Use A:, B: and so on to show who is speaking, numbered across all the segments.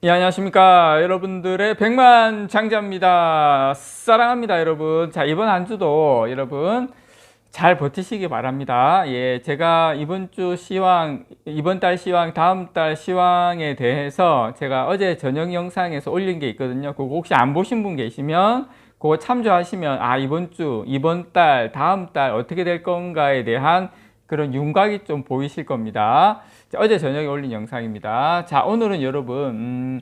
A: 예, 안녕하십니까. 여러분들의 백만 장자입니다. 사랑합니다, 여러분. 자, 이번 한 주도 여러분 잘 버티시기 바랍니다. 예, 제가 이번 달 시황, 다음 달 시황에 대해서 제가 어제 저녁 영상에서 올린 게 있거든요. 그거 혹시 안 보신 분 계시면 그거 참조하시면, 이번 달, 다음 달 어떻게 될 건가에 대한 그런 윤곽이 좀 보이실 겁니다. 어제 저녁에 올린 영상입니다. 자, 오늘은 여러분,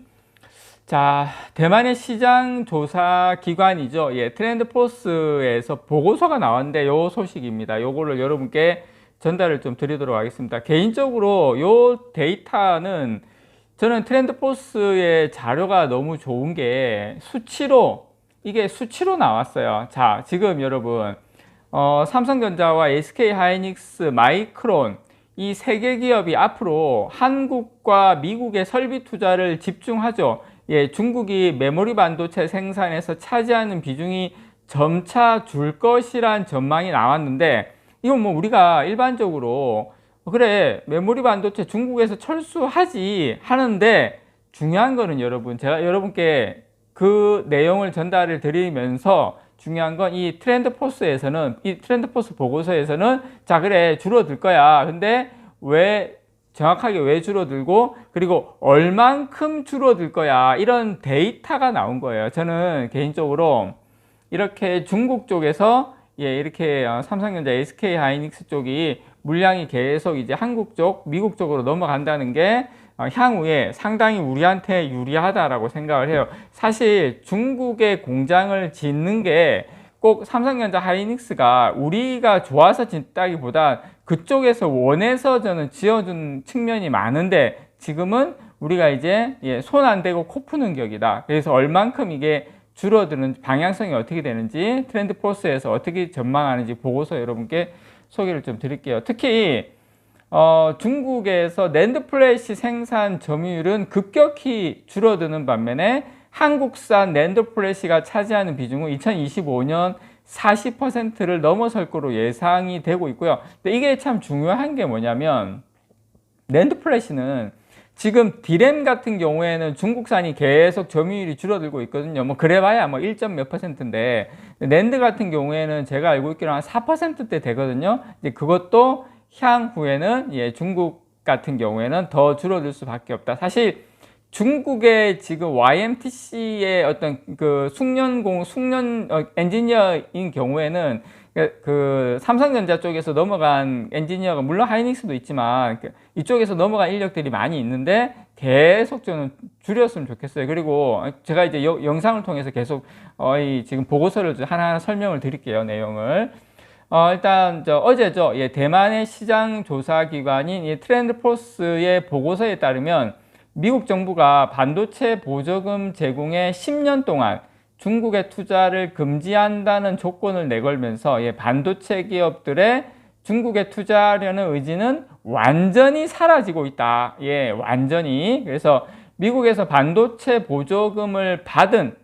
A: 대만의 시장 조사 기관이죠. 예, 트렌드포스에서 보고서가 나왔는데 요 소식입니다. 요거를 여러분께 전달을 좀 드리도록 하겠습니다. 개인적으로 요 데이터는 저는 트렌드포스의 자료가 너무 좋은 게 이게 수치로 나왔어요. 자, 지금 여러분, 삼성전자와 SK하이닉스, 마이크론 이 세 개 기업이 앞으로 한국과 미국의 설비 투자를 집중하죠. 예, 중국이 메모리 반도체 생산에서 차지하는 비중이 점차 줄 것이란 전망이 나왔는데, 이건 뭐 우리가 일반적으로 그래, 메모리 반도체 중국에서 철수하지 하는데, 중요한 거는 여러분, 제가 여러분께 그 내용을 전달을 드리면서 중요한 건 이 트렌드 포스 보고서에서는 자, 그래, 줄어들 거야. 근데 정확하게 왜 줄어들고, 그리고 얼만큼 줄어들 거야. 이런 데이터가 나온 거예요. 저는 개인적으로 이렇게 중국 쪽에서 이렇게 삼성전자, SK하이닉스 쪽이 물량이 계속 이제 한국 쪽, 미국 쪽으로 넘어간다는 게 향후에 상당히 우리한테 유리하다라고 생각을 해요. 사실 중국의 공장을 짓는 게 꼭 삼성전자, 하이닉스가 우리가 좋아서 짓다기보다 그쪽에서 원해서 저는 지어준 측면이 많은데, 지금은 우리가 이제 손 안 대고 코 푸는 격이다. 그래서 얼만큼 이게 줄어드는 방향성이 어떻게 되는지 트렌드포스에서 어떻게 전망하는지 보고서 여러분께 소개를 좀 드릴게요. 특히 중국에서 낸드 플래시 생산 점유율은 급격히 줄어드는 반면에 한국산 낸드 플래시가 차지하는 비중은 2025년 40%를 넘어설 거로 예상이 되고 있고요. 근데 이게 참 중요한 게 뭐냐면, 낸드 플래시는 지금 디램 같은 경우에는 중국산이 계속 점유율이 줄어들고 있거든요. 뭐 그래봐야 뭐 1점 몇 %인데, 낸드 같은 경우에는 제가 알고 있기로 한 4%대 되거든요. 이제 그것도 향후에는 중국 같은 경우에는 더 줄어들 수밖에 없다. 사실 중국의 지금 YMTC의 어떤 그 숙련 엔지니어인 경우에는 그 삼성전자 쪽에서 넘어간 엔지니어가, 물론 하이닉스도 있지만 이쪽에서 넘어간 인력들이 많이 있는데 계속 저는 줄였으면 좋겠어요. 그리고 제가 이제 영상을 통해서 계속 지금 보고서를 하나하나 설명을 드릴게요. 내용을. 일단 어제죠. 대만의 시장 조사 기관인 트렌드포스의 보고서에 따르면 미국 정부가 반도체 보조금 제공에 10년 동안 중국의 투자를 금지한다는 조건을 내걸면서 반도체 기업들의 중국에 투자하려는 의지는 완전히 사라지고 있다. 완전히. 그래서 미국에서 반도체 보조금을 받은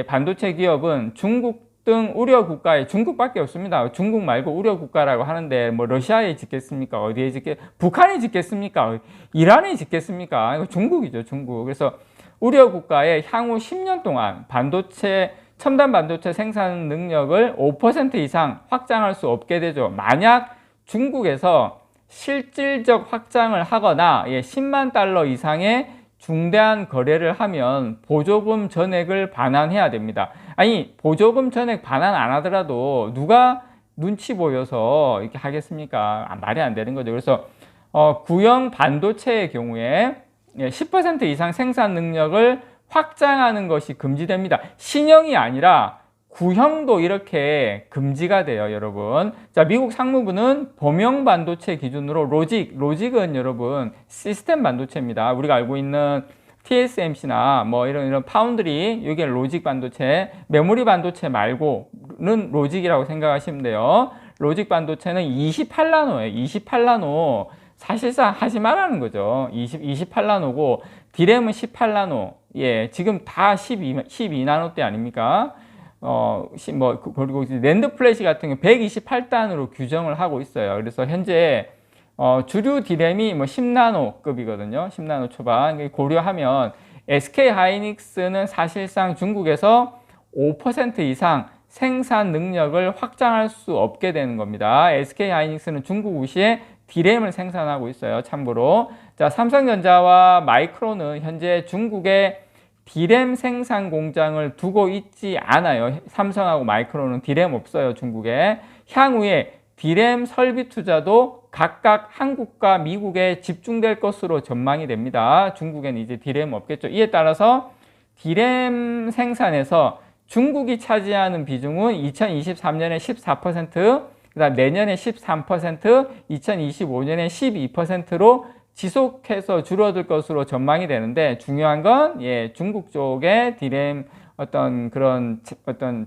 A: 반도체 기업은 중국 등 우려 국가에, 중국밖에 없습니다. 중국 말고 우려 국가라고 하는데 뭐 러시아에 짓겠습니까? 북한이 짓겠습니까? 이란이 짓겠습니까? 이거 중국이죠, 중국. 그래서 우려 국가에 향후 10년 동안 첨단 반도체 생산 능력을 5% 이상 확장할 수 없게 되죠. 만약 중국에서 실질적 확장을 하거나 10만 달러 이상의 중대한 거래를 하면 보조금 전액을 반환해야 됩니다. 아니, 보조금 전액 반환 안 하더라도 누가 눈치 보여서 이렇게 하겠습니까? 말이 안 되는 거죠. 그래서 구형 반도체의 경우에 10% 이상 생산 능력을 확장하는 것이 금지됩니다. 신형이 아니라 구형도 이렇게 금지가 돼요, 여러분. 자, 미국 상무부는 범용 반도체 기준으로 로직은 여러분 시스템 반도체입니다. 우리가 알고 있는 TSMC나 뭐 이런 파운드리, 이게 로직 반도체, 메모리 반도체 말고는 로직이라고 생각하시면 돼요. 로직 반도체는 28나노예요. 28나노. 사실상 하지 말라는 거죠. 28나노고, 디램은 18나노. 지금 다 12나노대 아닙니까? 그리고 낸드 플래시 같은 경우 128단으로 규정을 하고 있어요. 그래서 현재 주류 디램이 뭐 10나노급이거든요. 10나노 초반. 고려하면 SK 하이닉스는 사실상 중국에서 5% 이상 생산 능력을 확장할 수 없게 되는 겁니다. SK 하이닉스는 중국 우시에 D램을 생산하고 있어요. 참고로. 자, 삼성전자와 마이크론은 현재 중국에 D램 생산 공장을 두고 있지 않아요. 삼성하고 마이크론은 D램 없어요, 중국에. 향후에 D램 설비 투자도 각각 한국과 미국에 집중될 것으로 전망이 됩니다. 중국에는 이제 D램 없겠죠. 이에 따라서 D램 생산에서 중국이 차지하는 비중은 2023년에 14%, 그다음 내년에 13%, 2025년에 12%로 지속해서 줄어들 것으로 전망이 되는데, 중요한 건 중국 쪽의 D램 그런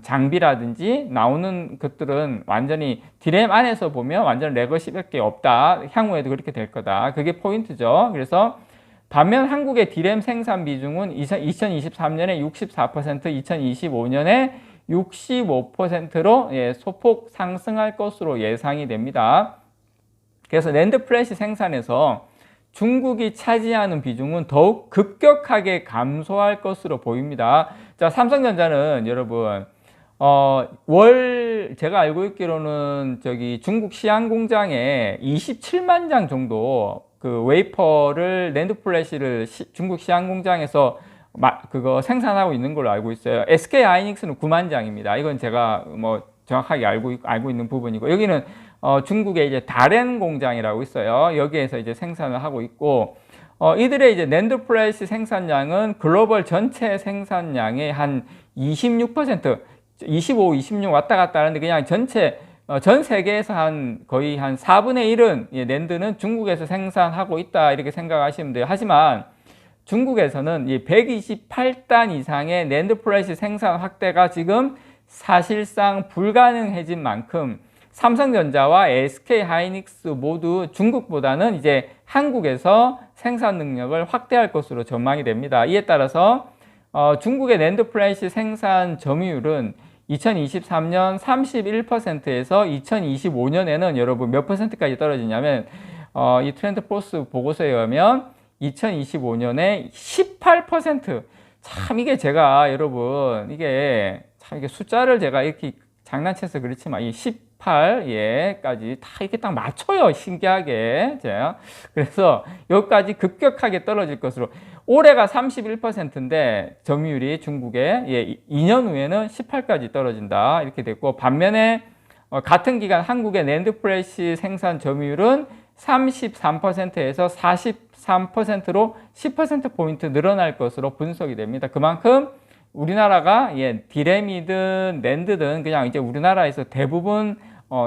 A: 장비라든지 나오는 것들은 완전히 D램 안에서 보면 완전 레거시밖에 없다. 향후에도 그렇게 될 거다. 그게 포인트죠. 그래서 반면 한국의 D램 생산 비중은 2023년에 64%, 2025년에 65%로 소폭 상승할 것으로 예상이 됩니다. 그래서 낸드 플래시 생산에서 중국이 차지하는 비중은 더욱 급격하게 감소할 것으로 보입니다. 자, 삼성전자는 여러분, 제가 알고 있기로는 중국 시안 공장에 27만 장 정도 그 웨이퍼를 낸드 플래시를 중국 시안 공장에서 그거 생산하고 있는 걸로 알고 있어요. SK 하이닉스는 9만 장입니다. 이건 제가 뭐 정확하게 알고 있는 부분이고, 여기는 중국의 이제 다롄 공장이라고 있어요. 여기에서 이제 생산을 하고 있고, 이들의 이제 낸드 플래시 생산량은 글로벌 전체 생산량의 한 26%, 25, 26 왔다 갔다 하는데, 그냥 전 세계에서 거의 한 4분의 1은 낸드는 중국에서 생산하고 있다, 이렇게 생각하시면 돼요. 하지만 중국에서는 128단 이상의 낸드 플래시 생산 확대가 지금 사실상 불가능해진 만큼 삼성전자와 SK 하이닉스 모두 중국보다는 이제 한국에서 생산 능력을 확대할 것으로 전망이 됩니다. 이에 따라서 중국의 낸드 플래시 생산 점유율은 2023년 31%에서 2025년에는 여러분 몇 %까지 떨어지냐면, 이 트렌드 포스 보고서에 의하면 2025년에 18%. 참 이게 제가 여러분 이게 숫자를 제가 이렇게 장난쳐서 그렇지만 이 18까지 다 이렇게 딱 맞춰요. 신기하게. 그래서 여기까지 급격하게 떨어질 것으로. 올해가 31%인데 점유율이 중국에 2년 후에는 18까지 떨어진다, 이렇게 됐고, 반면에 같은 기간 한국의 낸드 플래시 생산 점유율은 33%에서 43%로 10%포인트 늘어날 것으로 분석이 됩니다. 그만큼 우리나라가 D램이든 낸드든 그냥 이제 우리나라에서 대부분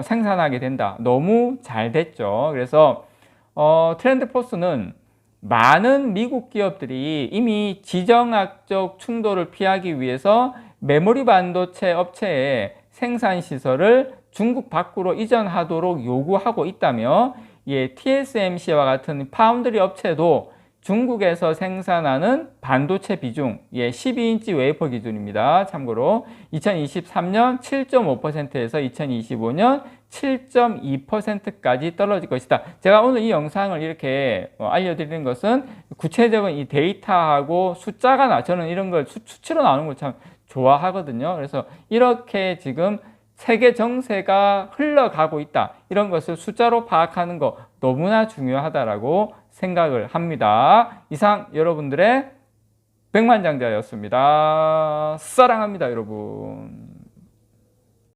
A: 생산하게 된다. 너무 잘 됐죠. 그래서 트렌드 포스는 많은 미국 기업들이 이미 지정학적 충돌을 피하기 위해서 메모리 반도체 업체의 생산 시설을 중국 밖으로 이전하도록 요구하고 있다며, TSMC와 같은 파운드리 업체도 중국에서 생산하는 반도체 비중, 12인치 웨이퍼 기준입니다. 참고로 2023년 7.5%에서 2025년 7.2%까지 떨어질 것이다. 제가 오늘 이 영상을 이렇게 알려드리는 것은 구체적인 이 데이터하고 숫자가 저는 이런 걸 수치로 나오는 걸 참 좋아하거든요. 그래서 이렇게 지금 세계 정세가 흘러가고 있다, 이런 것을 숫자로 파악하는 거 너무나 중요하다라고 생각을 합니다. 이상 여러분들의 백만장자였습니다. 사랑합니다, 여러분.